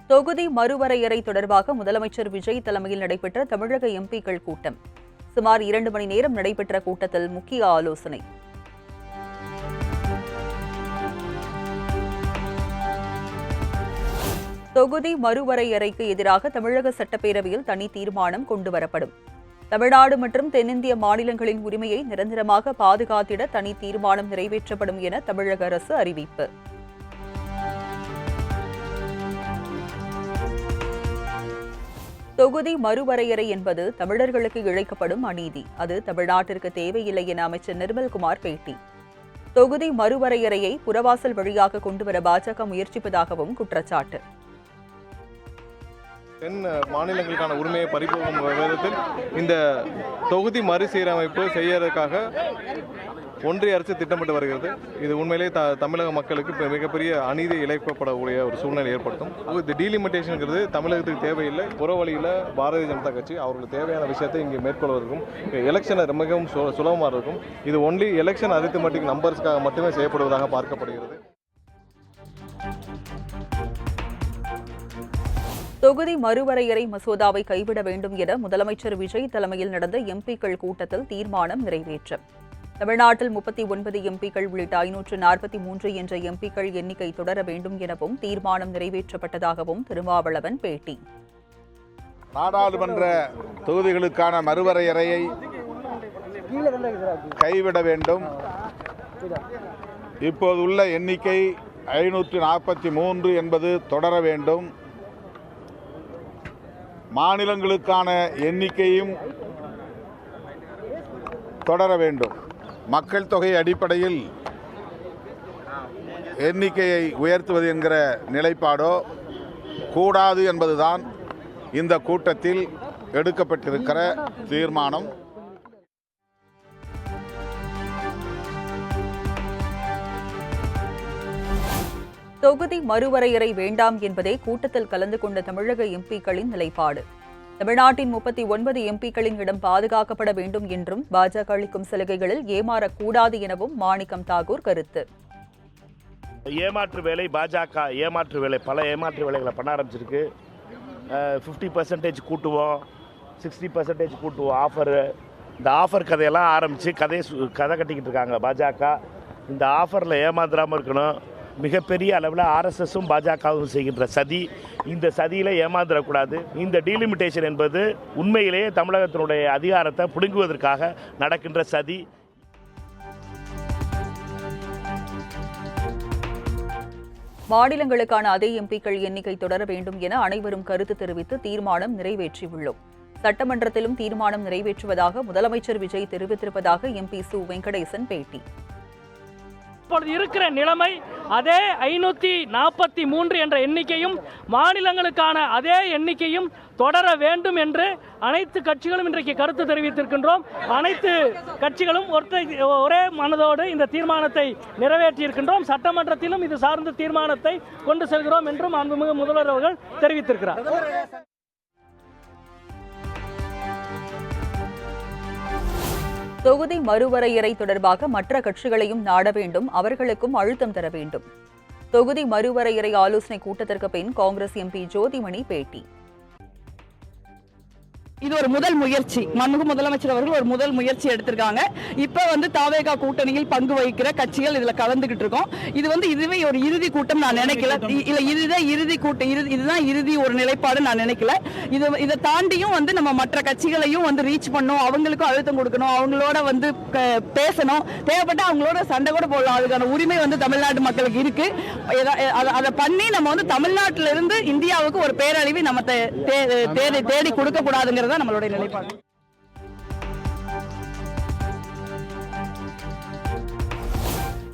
தொகுதி மறுவரையறை தொடர்பாக முதலமைச்சர் விஜய் தலைமையில் நடைபெற்ற தமிழக எம்பிக்கள் கூட்டம். சுமார் 2 மணி நேரம் நடைபெற்ற கூட்டத்தில் முக்கிய ஆலோசனை. தொகுதி மறுவரையறைக்கு எதிராக தமிழக சட்டப்பேரவையில் தனி தீர்மானம் கொண்டுவரப்படும். தமிழ்நாடு மற்றும் தென்னிந்திய மாநிலங்களின் உரிமையை நிரந்தரமாக பாதுகாத்திட தனி தீர்மானம் நிறைவேற்றப்படும் என தமிழக அரசு அறிவிப்பு. தொகுதி மறுவரையறை என்பது தமிழர்களுக்கு இழைக்கப்படும் அநீதி. அது தமிழ்நாட்டிற்கு தேவையில்லை என அமைச்சர் நிர்மல்குமார் பேட்டி. தொகுதி மறுவரையறையை புறவாசல் வழியாக கொண்டுவர பாஜக முயற்சிப்பதாகவும் குற்றச்சாட்டு. தென் மாநிலங்களுக்கான உரிமையை பறிபோகும் விதத்தில் இந்த தொகுதி மறுசீரமைப்பு செய்யறதுக்காக ஒன்றிய அரசு திட்டமிட்டு வருகிறது. இது உண்மையிலே தமிழக மக்களுக்கு மிகப்பெரிய அநீதி இழைக்கப்படக்கூடிய ஒரு சூழ்நிலை ஏற்படுத்தும். இந்த டீலிமிட்டேஷனுங்கிறது தமிழகத்துக்கு தேவையில்லை. புறவழியில் பாரதிய ஜனதா கட்சி அவர்களுக்கு தேவையான விஷயத்தை இங்கே மேற்கொள்வதற்கும் எலெக்ஷன் மிகவும் சுலபமாக இருக்கும். இது ஒன்லி எலெக்ஷன் அரித்மெட்டிக் நம்பர்ஸ்க்காக மட்டுமே செய்யப்படுவதாக பார்க்கப்படுகிறது. தொகுதி மறுவரையறை மசோதாவை கைவிட வேண்டும் என முதலமைச்சர் விஜய் தலைமையில் நடந்த எம்பிக்கள் கூட்டத்தில் தீர்மானம் நிறைவேற்றம். தமிழ்நாட்டில் 39 எம்பிக்கள் உள்ளிட்ட 543 என்ற எம்பிக்கள் எண்ணிக்கை தொடர வேண்டும் எனவும் தீர்மானம் நிறைவேற்றப்பட்டதாகவும் திருமாவளவன் பேட்டி. நாடாளுமன்ற தொகுதிகளுக்கான மறுவரையறையை கைவிட வேண்டும். இப்போது உள்ள எண்ணிக்கை 543 என்பது தொடர வேண்டும். மாநிலங்களுக்கான எண்ணிக்கையும் தொடர வேண்டும். மக்கள் தொகை அடிப்படையில் எண்ணிக்கையை உயர்த்துவது என்கிற நிலைப்பாடோ கூடாது என்பதுதான் இந்த கூட்டத்தில் எடுக்கப்பட்டிருக்கிற தீர்மானம். தொகுதி மறுவரையறை வேண்டாம் என்பதே கூட்டத்தில் கலந்து கொண்ட தமிழக எம்பிக்களின் நிலைப்பாடு. தமிழ்நாட்டின் 39 எம்பிக்களின் இடம் பாதுகாக்கப்பட வேண்டும் என்றும் பாஜக அளிக்கும் சலுகைகளில் ஏமாறக்கூடாது எனவும் மாணிக்கம் தாகூர் கருத்து. ஏமாற்று வேலை பாஜக ஏமாற்று வேலை, பல ஏமாற்று வேலைகளை பண்ண ஆரம்பிச்சிருக்கு. 50% கூட்டுவோம், 60% கூட்டுவோம் ஆஃபரு. இந்த ஆஃபர் கதையெல்லாம் ஆரம்பித்து கதை கட்டிக்கிட்டு இருக்காங்க பாஜக. இந்த ஆஃபரில் ஏமாந்துடாமல் இருக்கணும். மிகப்பெரிய அளவில் ஆர்எஸ்எஸும் பாஜகவும் செய்கின்ற சதி, இந்த சதியில் ஏமாந்துடக்கூடாது. இந்த டீலிமிட்டேஷன் என்பது உண்மையிலேயே தமிழகத்தினுடைய அதிகாரத்தை பிடுங்குவதற்காக நடக்கின்ற சதி. மாநிலங்களுக்கான அதே எம்பிக்கள் எண்ணிக்கை தொடர வேண்டும் என அனைவரும் கருத்து தெரிவித்து தீர்மானம் நிறைவேற்றியுள்ளோம். சட்டமன்றத்திலும் தீர்மானம் நிறைவேற்றுவதாக முதலமைச்சர் விஜய் தெரிவித்திருப்பதாக எம்பி சு வெங்கடேசன் பேட்டி. இப்பொழுது இருக்கிற நிலைமை அதே 543 என்ற எண்ணிக்கையும் மாநிலங்களுக்கான அதே எண்ணிக்கையும் தொடர வேண்டும் என்று அனைத்து கட்சிகளும் இன்றைக்கு கருத்து தெரிவித்திருக்கின்றோம். அனைத்து கட்சிகளும் ஒரே மனதோடு இந்த தீர்மானத்தை நிறைவேற்றியிருக்கின்றோம். சட்டமன்றத்திலும் இது சார்ந்த தீர்மானத்தை கொண்டு செல்கிறோம் என்றும் மாண்புமிகு முதல்வர் அவர்கள் தெரிவித்திருக்கிறார். தொகுதி மறுவரையறை தொடர்பாக மற்ற கட்சிகளையும் நாட வேண்டும், அவர்களுக்கும் அழுத்தம் தர வேண்டும். தொகுதி மறுவரையறை ஆலோசனை கூட்டத்திற்கு பின் காங்கிரஸ் எம்பி ஜோதிமணி பேட்டி. இது ஒரு முதல் முயற்சி. மாண்புமிகு முதலமைச்சர் அவர்கள் ஒரு முதல் முயற்சி எடுத்திருக்காங்க. இப்ப தாவேகா கூட்டணியில் பங்கு வகிக்கிற கட்சிகள் இதுல கலந்துகிட்டு இருக்கோம். இதுவே ஒரு இறுதி கூட்டம் நான் நினைக்கல. இல்ல இதுதான் இறுதி கூட்டம், இதுதான் இறுதி ஒரு நிலைப்பாடு நான் நினைக்கல. இதை தாண்டியும் நம்ம மற்ற கட்சிகளையும் ரீச் பண்ணணும், அவங்களுக்கும் அழுத்தம் கொடுக்கணும், அவங்களோட பேசணும், தேவைப்பட்ட அவங்களோட சண்டை கூட போடலாம். அதுக்கான உரிமை தமிழ்நாட்டு மக்களுக்கு இருக்கு. அதை பண்ணி நம்ம தமிழ்நாட்டில இருந்து இந்தியாவுக்கு ஒரு பேரழிவை நம்ம தேடி கொடுக்க கூடாதுங்கிறத நம்மளுடைய நிலைப்பாடு.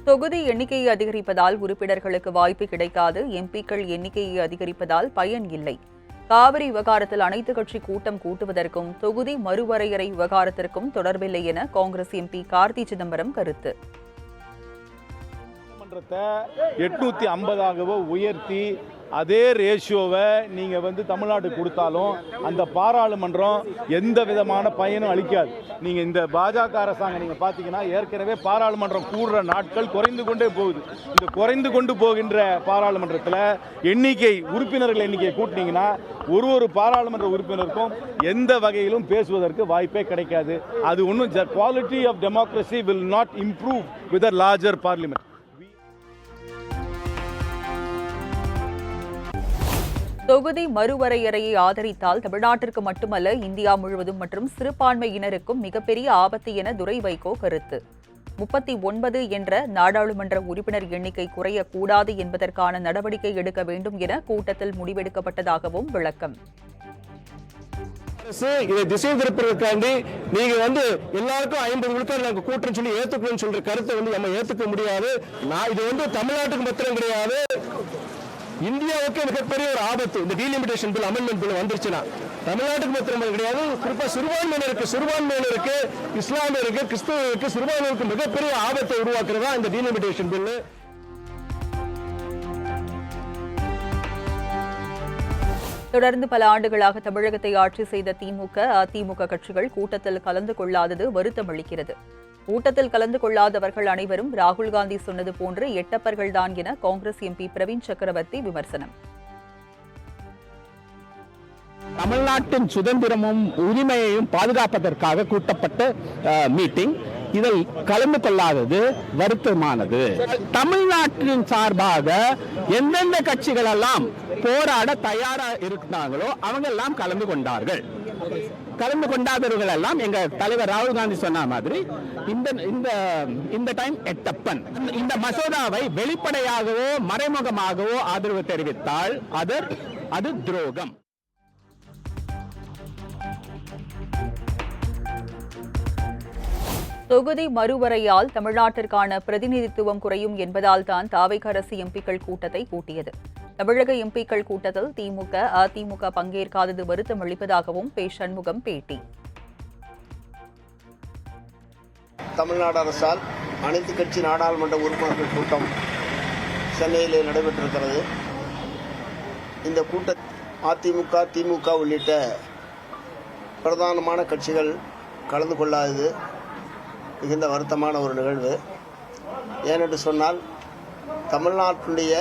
தொகுதி எண்ணிக்கையை அதிகரிப்பதால் உறுப்பினர்களுக்கு வாய்ப்பு கிடைக்காது. எம்பிக்கள் எண்ணிக்கையை அதிகரிப்பதால் பயன் இல்லை. காவிரி விவகாரத்தில் அனைத்து கட்சி கூட்டம் கூட்டுவதற்கும் தொகுதி மறுவரையறை விவகாரத்திற்கும் தொடர்பில்லை என காங்கிரஸ் எம்பி கார்த்தி சிதம்பரம் கருத்து. 850 உயர்த்தி அதே ரேஷியோவை நீங்கள் தமிழ்நாட்டுக்கு கொடுத்தாலும் அந்த பாராளுமன்றம் எந்த விதமான பயனும் அளிக்காது. நீங்கள் இந்த பாஜக அரசாங்கம் நீங்கள் பார்த்தீங்கன்னா ஏற்கனவே பாராளுமன்றம் கூடுற நாட்கள் குறைந்து கொண்டே போகுது. இந்த குறைந்து கொண்டு போகின்ற பாராளுமன்றத்தில் உறுப்பினர்கள் எண்ணிக்கையை கூட்டினீங்கன்னா ஒரு பாராளுமன்ற உறுப்பினருக்கும் எந்த வகையிலும் பேசுவதற்கு வாய்ப்பே கிடைக்காது. அது ஒன்றும் quality of democracy will not improve with a larger parliament. தொகுதி மறுவரையறையை ஆதரித்தால் தமிழ்நாட்டிற்கு மட்டுமல்ல இந்தியா முழுவதும் மற்றும் சிறுபான்மையினருக்கும் மிகப்பெரிய ஆபத்து என துரை வைகோ கருத்து. 39 என்ற நாடாளுமன்ற உறுப்பினர் எண்ணிக்கை குறையக்கூடாது என்பதற்கான நடவடிக்கை எடுக்க வேண்டும் என கூட்டத்தில் முடிவெடுக்கப்பட்டதாகவும் விளக்கம். இதை திசை திருப்பதற்காண்டி நீங்க எல்லாருக்கும் 50 விழுக்காடு நாங்க கூட்டணும் சொல்லி ஏத்துக்கணும்னு சொல்ற கருத்தை நம்ம ஏத்துக்க முடியாது. இது தமிழ்நாட்டுக்கு மாத்திரம் கிடையாது, இந்தியாவுக்கு மிகப்பெரிய ஒரு ஆபத்து. இந்த டீலிமிட்டேஷன் பில் அமெண்ட்மெண்ட் பில் வந்துருச்சுன்னா தமிழ்நாட்டுக்கு மாத்திரம் கிடையாது, குறிப்பா சிறுபான்மையினருக்கு இஸ்லாமியருக்கு கிறிஸ்தவருக்கு சிறுபான்மையினருக்கு மிகப்பெரிய ஆபத்தை உருவாக்குறதா இந்த டீலிமிட்டேஷன் பில். தொடர்ந்து பல ஆண்டுகளாக தமிழகத்தை ஆட்சி செய்த திமுக, அதிமுக கட்சிகள் கூட்டத்தில் கலந்து கொள்ளாதது வருத்தம் அளிக்கிறது. கூட்டத்தில் கலந்து கொள்ளாதவர்கள் அனைவரும் ராகுல் காந்தி சொன்னது போன்று எட்டப்பர்கள்தான் என காங்கிரஸ் எம்பி பிரவீன் சக்கரவர்த்தி விமர்சனம். தமிழ்நாட்டின் சுதந்திரமும் உரிமையையும் பாதுகாப்பதற்காக கூட்டப்பட்ட மீட்டிங், இதில் கலந்து கொள்ளாதது வருத்தமானது. தமிழ்நாட்டின் சார்பாக எந்தெந்த கட்சிகள் எல்லாம் போராட தயாரா இருந்தாங்களோ அவங்க எல்லாம் கலந்து கொண்டார்கள். கலந்து கொண்டாதவர்கள் எல்லாம் எங்க தலைவர் ராகுல் காந்தி சொன்ன மாதிரி இந்த டைம் எட்டப்பன். இந்த மசோதாவை வெளிப்படையாகவோ மறைமுகமாகவோ ஆதரவு தெரிவித்தால் அது துரோகம். தொகுதி மறுவரையால் தமிழ்நாட்டிற்கான பிரதிநிதித்துவம் குறையும் என்பதால் தான் தாவேக அரசு எம்பிக்கள் கூட்டத்தை கூட்டியது. தமிழக எம்பிக்கள் கூட்டத்தில் திமுக, அதிமுக பங்கேற்காதது வருத்தம் அளிப்பதாகவும் பே. சண்முகம் பேட்டி. தமிழ்நாடு அரசால் அனைத்து கட்சி நாடாளுமன்ற உறுப்பினர்கள் கூட்டம் சென்னையிலே நடைபெற்றிருக்கிறது. இந்த கூட்டத்தில் அதிமுக, திமுக உள்ளிட்ட பிரதானமான கட்சிகள் கலந்து கொள்ளாதது மிகுந்த வருத்தமான ஒரு நிகழ்வு. ஏனென்று சொன்னால் தமிழ்நாட்டுடைய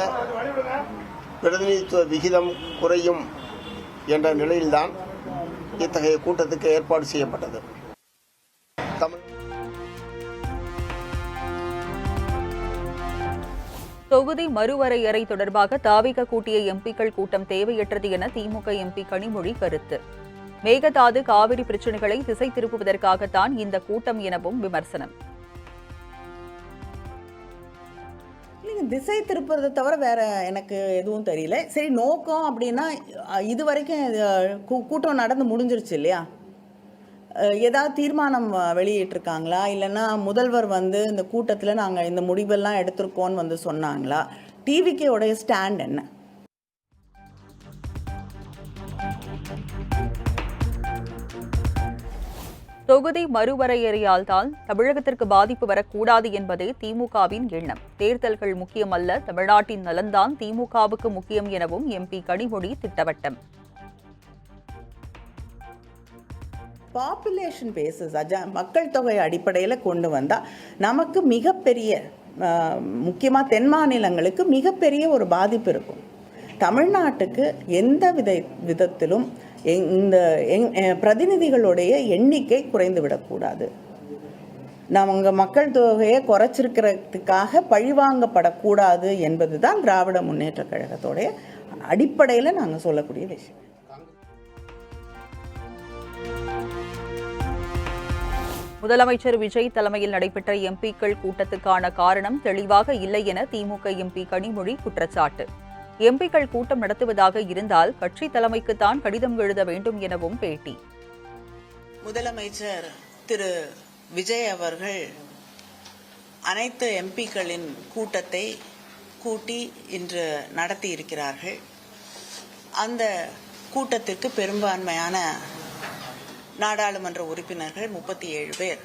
பிரதிநிதித்துவ விகிதம் குறையும் என்ற நிலையில்தான் இத்தகைய கூட்டத்துக்கு ஏற்பாடு செய்யப்பட்டது. தொகுதி மறுவரையறை தொடர்பாக தாவேக கூட்டிய எம்பிக்கள் கூட்டம் தேவையற்றது என திமுக எம்பி கனிமொழி கருத்து. மேகதாது, காவிரி பிரச்சினைகளை திசை திருப்புவதற்காகத்தான் இந்த கூட்டம் எனவும் விமர்சனம். திசை திருப்புறதை தவிர வேற எனக்கு எதுவும் தெரியல. சரி, நோக்கம் அப்படின்னா இது வரைக்கும் கூட்டம் நடந்து முடிஞ்சிருச்சு இல்லையா? ஏதாவது தீர்மானம் வெளியிட்டிருக்காங்களா? இல்லைன்னா முதல்வர் இந்த கூட்டத்தில் நாங்கள் இந்த முடிவெல்லாம் எடுத்திருக்கோன்னு சொன்னாங்களா? டிவிகேவுடைய ஸ்டாண்ட் என்ன? தொகுதி மறுவரையறையால் தான் தமிழகத்திற்கு பாதிப்பு வரக்கூடாது என்பதே திமுகவின் எண்ணம். தேர்தல்கள் முக்கியமல்ல, தமிழ்நாட்டின் நலன்தான் திமுகவுக்கு முக்கியம் எனவும் எம்பி கனிமொழி திட்டவட்டம். பாப்புலேஷன் பேசிஸ், மக்கள் தொகை அடிப்படையில் கொண்டு வந்தால் நமக்கு மிகப்பெரிய, முக்கியமாக தென் மாநிலங்களுக்கு மிகப்பெரிய ஒரு பாதிப்பு இருக்கும். தமிழ்நாட்டுக்கு எந்த விதத்திலும் இந்த பிரதிநிதிகளுடைய எண்ணிக்கை குறைந்து விடக்கூடாது. நம்ம மக்கள் தொகையை குறைச்சிருக்கிறதுக்காக பழிவாங்கப்படக்கூடாது என்பது தான் திராவிட முன்னேற்ற கழகத்தோடைய அடிப்படையில் நாங்கள் சொல்லக்கூடிய விஷயம். முதலமைச்சர் விஜய் தலைமையில் நடைபெற்ற எம்பிக்கள் கூட்டத்துக்கான காரணம் தெளிவாக இல்லை என திமுக எம்பி கனிமொழி குற்றச்சாட்டு. எம்பிக்கள் கூட்டம் நடத்துவதாக இருந்தால் கட்சி தலைமைக்குத்தான் கடிதம் எழுத வேண்டும் எனவும் பேட்டி. முதலமைச்சர் திரு விஜய் அவர்கள் அனைத்து எம்பிக்களின் கூட்டத்தை கூட்டி இன்று நடத்தி இருக்கிறார்கள். அந்த கூட்டத்திற்கு பெரும்பான்மையான நாடாளுமன்ற உறுப்பினர்கள் 37 பேர்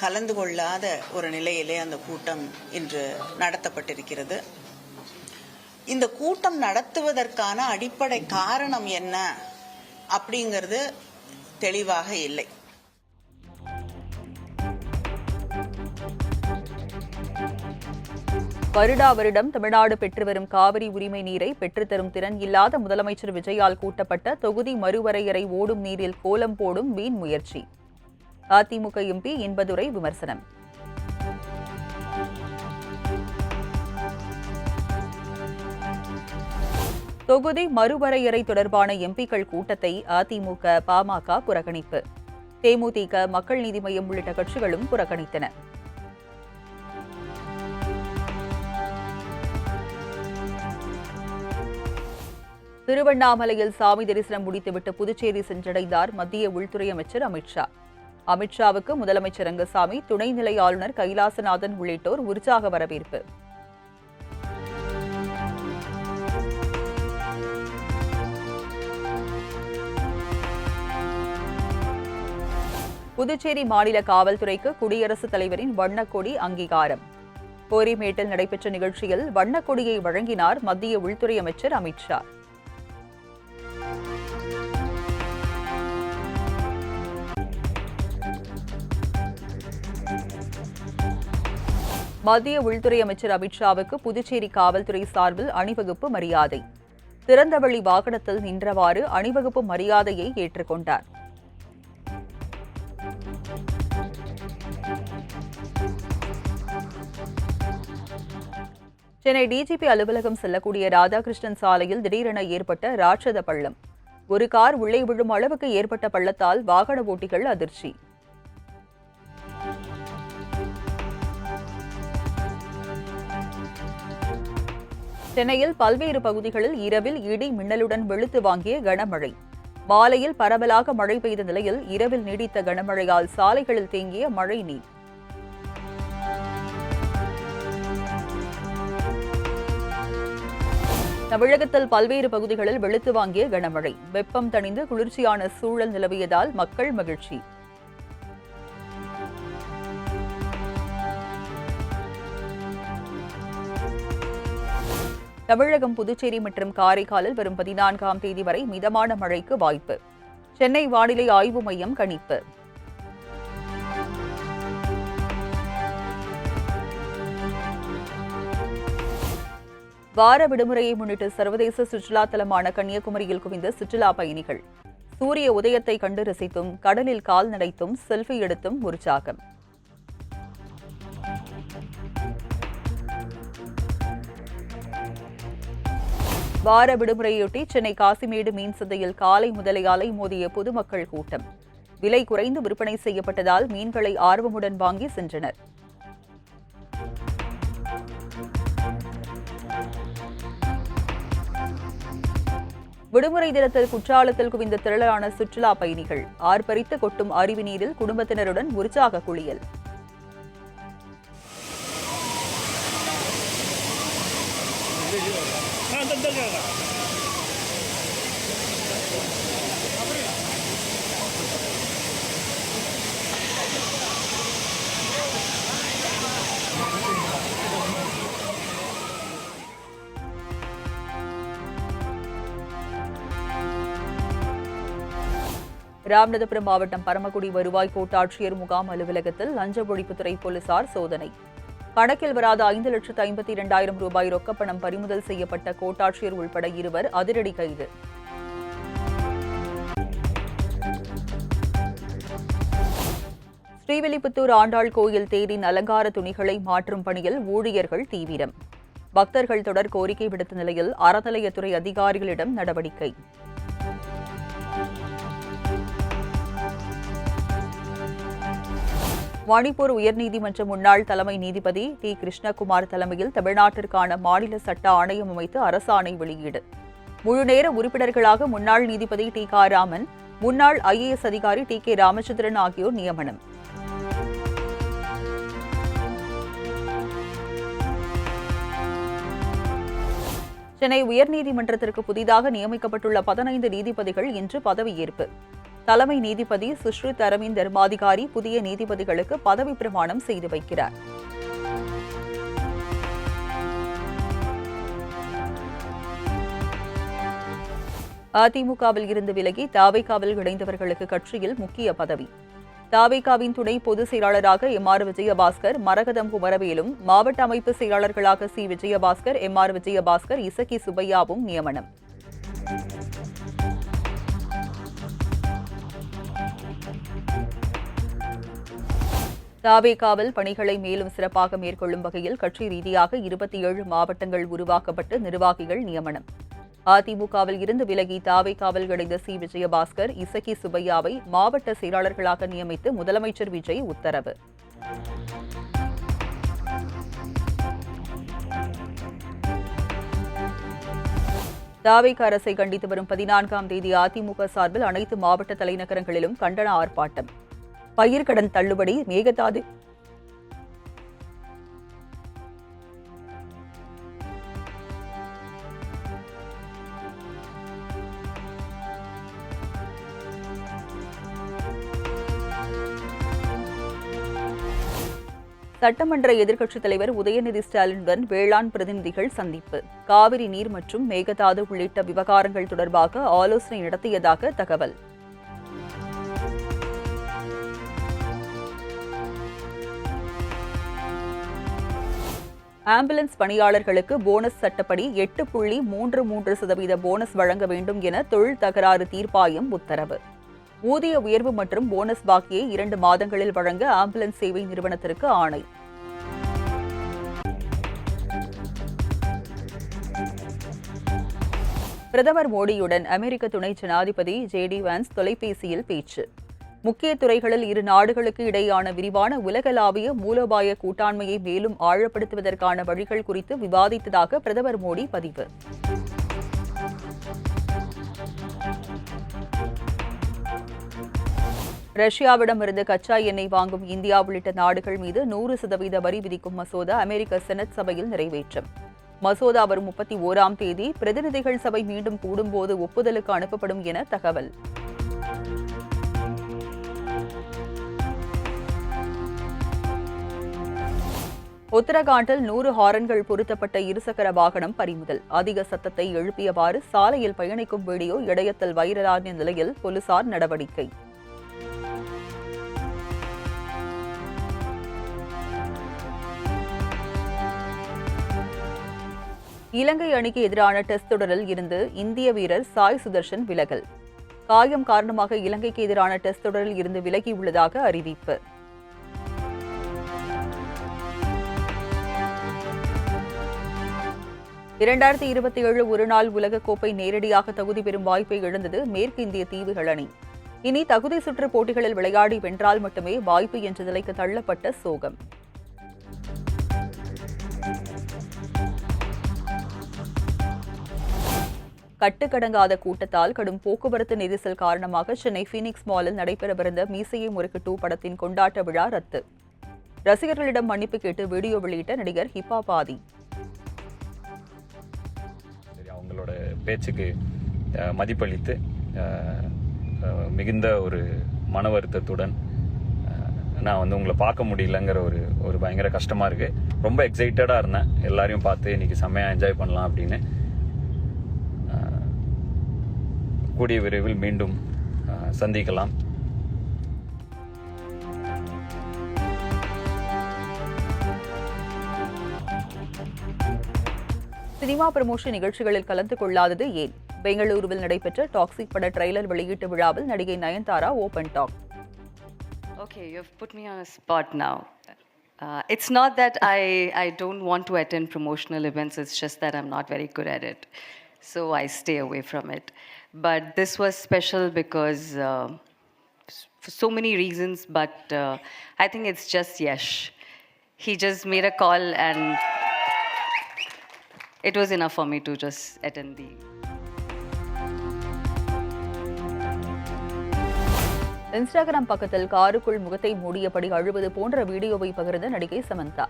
கலந்து கொள்ளாத ஒரு நிலையிலே அந்த கூட்டம் இன்று நடத்தப்பட்டிருக்கிறது. இந்த கூட்டம் நடத்துவதற்கான அடிப்படை காரணம் என்ன அப்படிங்கிறது தெளிவாக இல்லை. வருடா வருடம் தமிழ்நாடு பெற்று வரும் காவிரி உரிமை நீரை பெற்றுத்தரும் திறன் இல்லாத முதலமைச்சர் விஜயால் கூட்டப்பட்ட தொகுதி மறுவரையறை ஓடும் நீரில் கோலம் போடும் வீண் முயற்சி. அதிமுக எம்பி இன்பதுரை விமர்சனம். தொகுதி மறுவரையறை தொடர்பான எம்பிக்கள் கூட்டத்தை அதிமுக, பாமக புறக்கணிப்பு. தேமுதிக, மக்கள் நீதி மய்யம் உள்ளிட்ட கட்சிகளும் புறக்கணித்தன. திருவண்ணாமலையில் சாமி தரிசனம் முடித்துவிட்டு புதுச்சேரி சென்றடைந்தார் மத்திய உள்துறை அமைச்சர் அமித்ஷா. அமித்ஷாவுக்கு முதலமைச்சர் ரங்கசாமி, துணைநிலை ஆளுநர் கைலாசநாதன் உள்ளிட்டோர் உற்சாக வரவேற்பு. புதுச்சேரி மாநில காவல்துறைக்கு குடியரசுத் தலைவரின் வண்ணக்கொடி அங்கீகாரம். கோரிமேட்டில் நடைபெற்ற நிகழ்ச்சியில் வண்ணக்கொடியை வழங்கினார் மத்திய உள்துறை அமைச்சர் அமித்ஷா. மத்திய உள்துறை அமைச்சர் அமித்ஷாவுக்கு புதுச்சேரி காவல்துறை சார்பில் அணிவகுப்பு மரியாதை. திறந்தவெளி வாகனத்தில் நின்றவாறு அணிவகுப்பு மரியாதையை ஏற்றுக்கொண்டார். சென்னை டிஜிபி அலுவலகம் செல்லக்கூடிய ராதாகிருஷ்ணன் சாலையில் திடீரென ஏற்பட்ட ராட்சத பள்ளம். ஒரு கார் உள்ளே விழும் அளவுக்கு ஏற்பட்ட பள்ளத்தால் வாகன ஓட்டிகள் அதிர்ச்சி. சென்னையில் பல்வேறு பகுதிகளில் இரவில் இடி மின்னலுடன் வெளுத்து வாங்கிய கனமழை. மாலையில் பரவலாக மழை பெய்த நிலையில் இரவில் நீடித்த கனமழையால் சாலைகளில் தேங்கிய மழை நீர். தமிழகத்தில் பல்வேறு பகுதிகளில் வெளுத்து வாங்கிய கனமழை. வெப்பம் தணிந்து குளிர்ச்சியான சூழல் நிலவியதால் மக்கள் மகிழ்ச்சி. தமிழகம், புதுச்சேரி மற்றும் காரைக்காலில் வரும் 14ஆம் தேதி வரை மிதமான மழைக்கு வாய்ப்பு. சென்னை வானிலை ஆய்வு மையம் கணிப்பு. வார விடுமுறையை முன்னிட்டு சர்வதேச சுற்றுலா தலமான கன்னியாகுமரியில் குவிந்த சுற்றுலா பயணிகள். சூரிய உதயத்தை கண்டு ரசித்தும் கடலில் கால் நடைத்தும் செல்ஃபி எடுத்தும் உற்சாகம். வார விடுமுறையொட்டி சென்னை காசிமேடு மீன் சந்தையில் காலை முதலை அலை மோதிய பொதுமக்கள் கூட்டம். விலை குறைந்து விற்பனை செய்யப்பட்டதால் மீன்களை ஆர்வமுடன் வாங்கி சென்றனர். விடுமுறை தினத்தில் குற்றாலத்தில் குவிந்த திரளான சுற்றுலா பயணிகள். ஆர்ப்பரித்து கொட்டும் அருவி நீரில் குடும்பத்தினருடன் உற்சாக குளியல். ராமநாதபுரம் மாவட்டம் பரமக்குடி வருவாய் கோட்டாட்சியர் முகாம் அலுவலகத்தில் லஞ்ச ஒழிப்புத்துறை போலீசார் சோதனை. கணக்கில் வராத 5,52,000 ரூபாய் ரொக்கப்பணம் பறிமுதல் செய்யப்பட்ட கோட்டாட்சியர் உள்பட 2 அதிரடி கைது. ஸ்ரீவில்லிபுத்தூர் ஆண்டாள் கோயில் தேரின் அலங்கார துணிகளை மாற்றும் பணியில் ஊழியர்கள் தீவிரம். பக்தர்கள் தொடர் கோரிக்கை விடுத்த நிலையில் அறநிலையத்துறை அதிகாரிகளிடம் நடவடிக்கை. மணிப்பூர் உயர்நீதிமன்ற முன்னாள் தலைமை நீதிபதி டி. கிருஷ்ணகுமார் தலைமையில் தமிழ்நாட்டிற்கான மாநில சட்ட ஆணையம் அமைத்து அரசாணை வெளியீடு. முழுநேர உறுப்பினர்களாக முன்னாள் நீதிபதி டி. க. ராமன், முன்னாள் IAS அதிகாரி டி. கே. ராமச்சந்திரன் ஆகியோர் நியமனம். சென்னை உயர்நீதிமன்றத்திற்கு புதிதாக நியமிக்கப்பட்டுள்ள 15 நீதிபதிகள் இன்று பதவியேற்பு. தலைமை நீதிபதி சுஷ்ருத் அரவிந்த் தர்மாதிகாரி புதிய நீதிபதிகளுக்கு பதவி பிரமாணம் செய்து வைக்கிறார். அதிமுகவில் இருந்து விலகி தாவேகாவில் இணைந்தவர்களுக்கு கட்சியில் முக்கிய பதவி. தாவேகாவின் துணை பொதுச் செயலாளராக எம்.ஆர். விஜயபாஸ்கர், மரகதம் குமரவேலும், மாவட்ட அமைப்பு செயலாளர்களாக சி. விஜயபாஸ்கர், எம்.ஆர். விஜயபாஸ்கர், இசக்கி சுப்பையாவும் நியமனம். தாவேகாவில் பணிகளை மேலும் சிறப்பாக மேற்கொள்ளும் வகையில் கட்சி ரீதியாக 27 மாவட்டங்கள் உருவாக்கப்பட்டு நிர்வாகிகள் நியமனம். அதிமுகவில் இருந்து விலகி தாவேகாவில் இணைந்த சி. விஜயபாஸ்கர், இசக்கி சுப்பையாவை மாவட்ட செயலாளர்களாக நியமித்து முதலமைச்சர் விஜய் உத்தரவு. தாவேக அரசை கண்டித்து வரும் 14ஆம் தேதி அதிமுக சார்பில் அனைத்து மாவட்ட தலைநகரங்களிலும் கண்டன ஆர்ப்பாட்டம். பயிர்க்கடன் தள்ளுபடி, மேகதாது சட்டமன்ற எதிர்க்கட்சித் தலைவர் உதயநிதி ஸ்டாலினுடன் வேளாண் பிரதிநிதிகள் சந்திப்பு. காவிரி நீர் மற்றும் மேகதாது உள்ளிட்ட விவகாரங்கள் தொடர்பாக ஆலோசனை நடத்தியதாக தகவல். ஆம்புலன்ஸ் பணியாளர்களுக்கு போனஸ் சட்டப்படி 8.33% போனஸ் வழங்க வேண்டும் என தொழில் தகராறு தீர்ப்பாயம் உத்தரவு. ஊதிய உயர்வு மற்றும் போனஸ் பாக்கியை 2 மாதங்களில் வழங்க ஆம்புலன்ஸ் சேவை நிறுவனத்திற்கு ஆணை. பிரதமர் மோடியுடன் அமெரிக்க துணை ஜனாதிபதி ஜே.டி. வான்ஸ் தொலைபேசியில் பேச்சு. முக்கிய துறைகளில் இரு நாடுகளுக்கு இடையேயான விரிவான உலகளாவிய மூலோபாய கூட்டாண்மையை மேலும் ஆழப்படுத்துவதற்கான வழிகள் குறித்து விவாதித்ததாக பிரதமர் மோடி பதிவு. ரஷ்யாவிடமிருந்து கச்சா எண்ணெய் வாங்கும் இந்தியா உள்ளிட்ட நாடுகள் மீது 100% வரி விதிக்கும் மசோதா அமெரிக்க செனட் சபையில் நிறைவேற்றம். மசோதா வரும் 31ஆம் தேதி பிரதிநிதிகள் சபை மீண்டும் கூடும்போது ஒப்புதலுக்கு அனுப்பப்படும் என தகவல். உத்தரகாண்டில் 100 ஹாரன்கள் பொருத்தப்பட்ட இருசக்கர வாகனம் பறிமுதல். அதிக சத்தத்தை எழுப்பியவாறு சாலையில் பயணிக்கும் வீடியோ இணையத்தில் வைரலான நிலையில் போலீசார் நடவடிக்கை. இலங்கை அணிக்கு எதிரான டெஸ்ட் தொடரில் இருந்து இந்திய வீரர் சாய் சுதர்ஷன் விலகல். காயம் காரணமாக இலங்கைக்கு எதிரான டெஸ்ட் தொடரில் இருந்து விலகியுள்ளதாக அறிவிப்பு. (2027) ஒருநாள் உலகக்கோப்பை நேரடியாக தகுதி பெறும் வாய்ப்பை இழந்தது மேற்கு இந்திய தீவுகள் அணி. இனி தகுதி சுற்று போட்டிகளில் விளையாடி வென்றால் மட்டுமே வாய்ப்பு என்ற நிலைக்கு தள்ளப்பட்ட சோகம். கட்டுக்கடங்காத கூட்டத்தால் கடும் போக்குவரத்து நெரிசல் காரணமாக சென்னை ஃபீனிக்ஸ் மாலில் நடைபெறவிருந்த மீசையை முறுக்கு 2 படத்தின் கொண்டாட்ட விழா ரத்து. ரசிகர்களிடம் மன்னிப்பு கேட்டு வீடியோ வெளியிட்ட நடிகர் ஹிப்ஹாப் ஆதி. அவங்களோட பேச்சுக்கு மதிப்பளித்து மிகுந்த ஒரு மன வருத்தத்துடன் நான் உங்களை பார்க்க முடியலங்கிற ஒரு பயங்கர கஷ்டமாக இருக்குது. ரொம்ப எக்ஸைட்டடாக இருந்தேன், எல்லாரையும் பார்த்து இன்றைக்கி செம்மையாக என்ஜாய் பண்ணலாம் அப்படின்னு. கூடிய விரைவில் மீண்டும் சந்திக்கலாம். சினிமா ப்ரமோஷன் நிகழ்ச்சிகளில் கலந்து கொள்ளாதது ஏன்? பெங்களூருவில் நடைபெற்ற டாக்ஸிக் பட ட்ரெய்லர் வெளியீட்டு விழாவில் நடிகை Nayanthara open talk. Okay, you've put me on a spot now. It's not that I don't want to attend promotional events, it's just that I'm not very good at it. So I stay away from it. But this was special because for so many reasons, but I think it's just Yash. He just made a call and it was enough for me to just attend the... Instagram பக்கத்தில் காருக்குள் முகத்தை மூடியபடி அழுவது போன்ற வீடியோவை பகிர்ந்த நடிகை சமந்தா.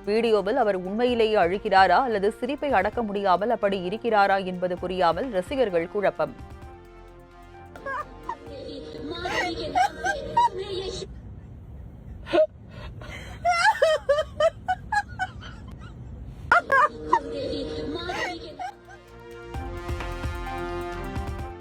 வீடியோவில் அவர் உண்மையிலேயே அழுகிறாரா அல்லது சிரிப்பை அடக்க முடியாமல் அப்படி இருக்கிறாரா என்பது புரியாமல் ரசிகர்கள் குழப்பம்.